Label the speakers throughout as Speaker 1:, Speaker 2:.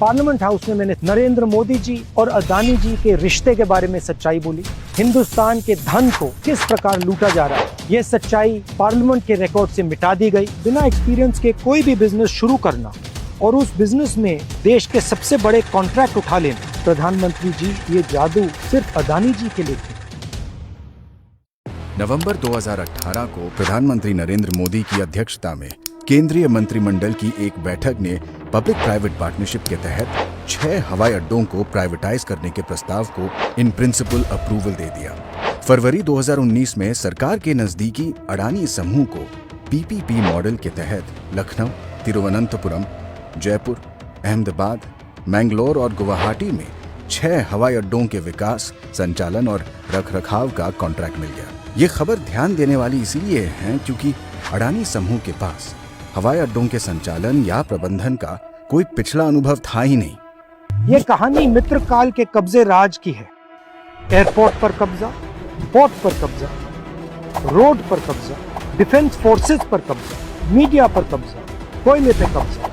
Speaker 1: Parliament house में मैंने नरेंद्र मोदी जी और अदानी जी के रिश्ते के बारे में सच्चाई बोली। हिंदुस्तान के धन को किस प्रकार लूटा जा रहा है, ये सच्चाई पार्लियामेंट के रिकॉर्ड से मिटा दी गई। बिना एक्सपीरियंस के कोई भी बिजनेस शुरू करना और उस बिजनेस में देश के सबसे बड़े कॉन्ट्रैक्ट उठा लेना, प्रधानमंत्री जी ये जादू सिर्फ अदानी जी के लिए थी।
Speaker 2: नवंबर 2018 को प्रधानमंत्री नरेंद्र मोदी की अध्यक्षता में केंद्रीय मंत्रिमंडल की एक बैठक ने पब्लिक प्राइवेट पार्टनरशिप के तहत 6 हवाई अड्डों को प्राइवेटाइज करने के प्रस्ताव को इन प्रिंसिपल अप्रूवल दे दिया। फरवरी 2019 में सरकार के नजदीकी अडानी समूह को पीपीपी मॉडल के तहत लखनऊ, तिरुवनंतपुरम, जयपुर, अहमदाबाद, मैंगलोर और गुवाहाटी में 6 हवाई अड्डों के विकास, संचालन और रखरखाव का कॉन्ट्रैक्ट मिल गया। ये खबर ध्यान देने वाली इसीलिए है क्योंकि अडानी समूह के पास हवाई अड्डों के संचालन या प्रबंधन का कोई पिछला अनुभव था ही नहीं।
Speaker 1: ये कहानी मित्र काल के कब्जे राज की है। एयरपोर्ट पर कब्जा, पोर्ट पर कब्जा, रोड पर कब्जा, डिफेंस फोर्सेस पर कब्जा, मीडिया पर कब्जा, कोयले पे कब्जा,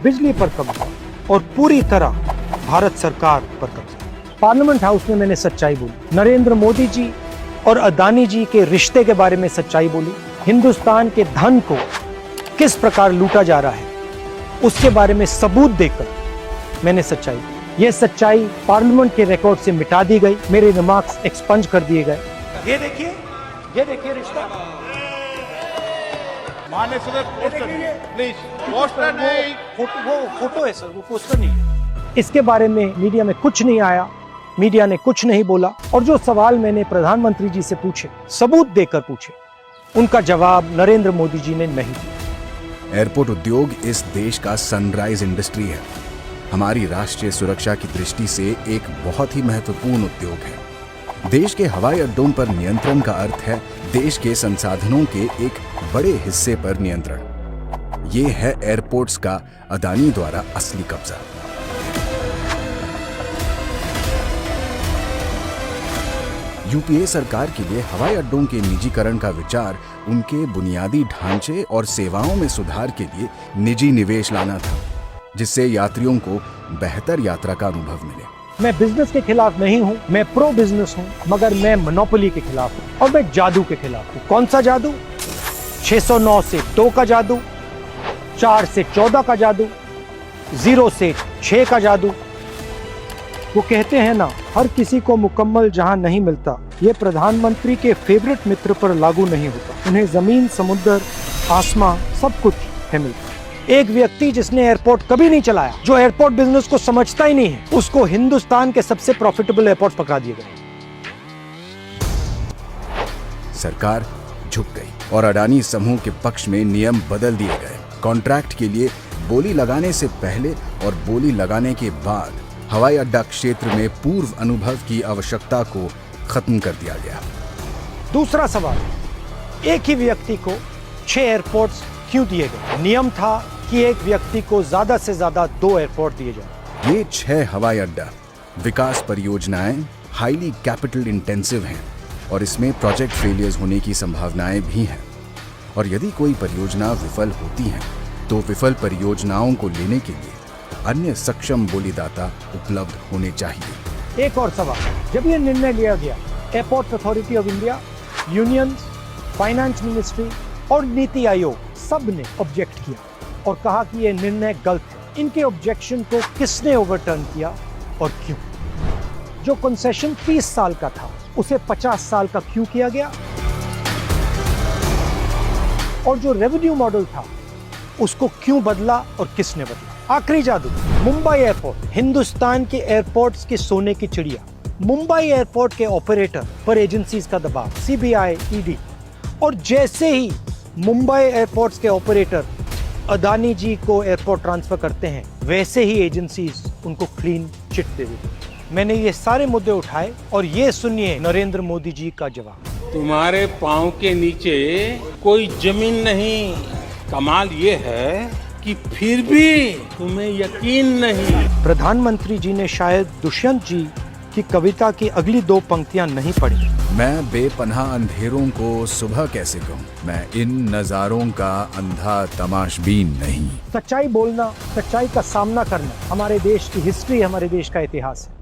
Speaker 1: बिजली पर कब्जा और पूरी तरह भारत सरकार पर कब्जा। पार्लियामेंट हाउस में मैंने सच्चाई बोली। नरेंद्र मोदी जी और अदानी जी के रिश्ते के बारे में सच्चाई बोली। हिंदुस्तान के धन को किस प्रकार लूटा जा रहा है उसके बारे में सबूत देकर मैंने सच्चाई दी। ये सच्चाई पार्लियामेंट के रिकॉर्ड से मिटा दी गई। मेरे रिमार्क्स एक्सपंज कर दिए गए। ये देखिए रिश्ता।
Speaker 3: माननीय सदस्य पोस्टर प्लीज, पोस्टर नहीं,
Speaker 1: वो फोटो है सर, वो पोस्टर नहीं है। इसके बारे में मीडिया में कुछ नहीं आया, मीडिया ने कुछ नहीं बोला और जो सवाल मैंने प्रधानमंत्री जी से पूछे, सबूत देकर पूछे, उनका जवाब नरेंद्र मोदी जी ने नहीं दिया।
Speaker 2: एयरपोर्ट उद्योग इस देश का सनराइज इंडस्ट्री है। हमारी राष्ट्रीय सुरक्षा की दृष्टि से एक बहुत ही महत्वपूर्ण उद्योग है। देश के हवाई अड्डों पर नियंत्रण का अर्थ है देश के संसाधनों के एक बड़े हिस्से पर नियंत्रण। ये है एयरपोर्ट्स का अदानी द्वारा असली कब्जा। यूपीए सरकार के लिए हवाई अड्डों के निजीकरण का विचार उनके बुनियादी ढांचे और सेवाओं में सुधार के लिए निजी निवेश लाना था, जिससे यात्रियों को बेहतर यात्रा का अनुभव मिले।
Speaker 1: मैं बिजनेस के खिलाफ नहीं हूं, मैं प्रो बिजनेस हूं, मगर मैं मोनोपोली के खिलाफ हूं और मैं जादू के खिलाफ हूं। कौन सा जादू? 609 से 2 का जादू, 4 से 14 का जादू, 0 से 6 का जादू। वो कहते हैं ना, हर किसी को मुकम्मल जहां नहीं मिलता, ये प्रधानमंत्री के फेवरेट मित्र पर लागू नहीं होता। उन्हें जमीन, समुद्र, आसमां सब कुछ है मिलता। एक व्यक्ति जिसने एयरपोर्ट कभी नहीं चलाया, जो एयरपोर्ट बिजनेस को समझता ही नहीं है, उसको हिंदुस्तान के सबसे प्रॉफिटेबल एयरपोर्ट पकड़ा दिए गए।
Speaker 2: सरकार झुक गई और अडानी समूह के पक्ष में नियम बदल दिए गए। कॉन्ट्रैक्ट के लिए बोली लगाने से पहले और बोली लगाने के बाद हवाई अड्डा क्षेत्र में पूर्व अनुभव की आवश्यकता को खत्म कर दिया गया।
Speaker 1: दूसरा सवाल, एक ही व्यक्ति को 6 एयरपोर्ट्स क्यों दिए गए? नियम था कि एक व्यक्ति को ज्यादा से ज्यादा 2 एयरपोर्ट दिए जाए।
Speaker 2: ये 6 हवाई अड्डा विकास परियोजनाएं हाईली कैपिटल इंटेंसिव हैं और इसमें प्रोजेक्ट फेलियर्स होने की संभावनाएं भी हैं। और यदि कोई परियोजना विफल होती है तो विफल परियोजनाओं को लेने के लिए अन्य सक्षम बोलीदाता उपलब्ध होने चाहिए।
Speaker 1: एक और सवाल, जब यह निर्णय लिया गया, airport authority of India, unions, finance ministry और नीति आयोग सब ने ऑब्जेक्ट किया और कहा कि यह निर्णय गलत है। इनके ऑब्जेक्शन को किसने ओवरटर्न किया और क्यों? जो कंसेशन 30 साल का था उसे 50 साल का क्यों किया गया? और जो रेवेन्यू मॉडल था उसको क्यों बदला और किसने बदला? आखिरी जादू, मुंबई एयरपोर्ट, हिंदुस्तान के एयरपोर्ट्स के सोने की चिड़िया। मुंबई एयरपोर्ट के ऑपरेटर पर एजेंसीज का दबाव, सीबीआई, ईडी, और जैसे ही मुंबई एयरपोर्ट्स के ऑपरेटर अदानी जी को एयरपोर्ट ट्रांसफर करते हैं, वैसे ही एजेंसीज उनको क्लीन चिट दे देती। मैंने ये सारे मुद्दे उठाए और ये सुनिए नरेंद्र मोदी जी का जवाब।
Speaker 3: तुम्हारे पांव के नीचे कोई जमीन नहीं। कमाल ये है कि फिर भी तुम्हें यकीन नहीं।
Speaker 1: प्रधानमंत्री जी ने शायद दुष्यंत जी कि कविता की अगली 2 पंक्तियां नहीं पढ़ी।
Speaker 2: मैं बेपनाह अंधेरों को सुबह कैसे कहूँ, मैं इन नजारों का अंधा तमाशबीन नहीं।
Speaker 1: सच्चाई बोलना, सच्चाई का सामना करना हमारे देश की हिस्ट्री, हमारे देश का इतिहास है।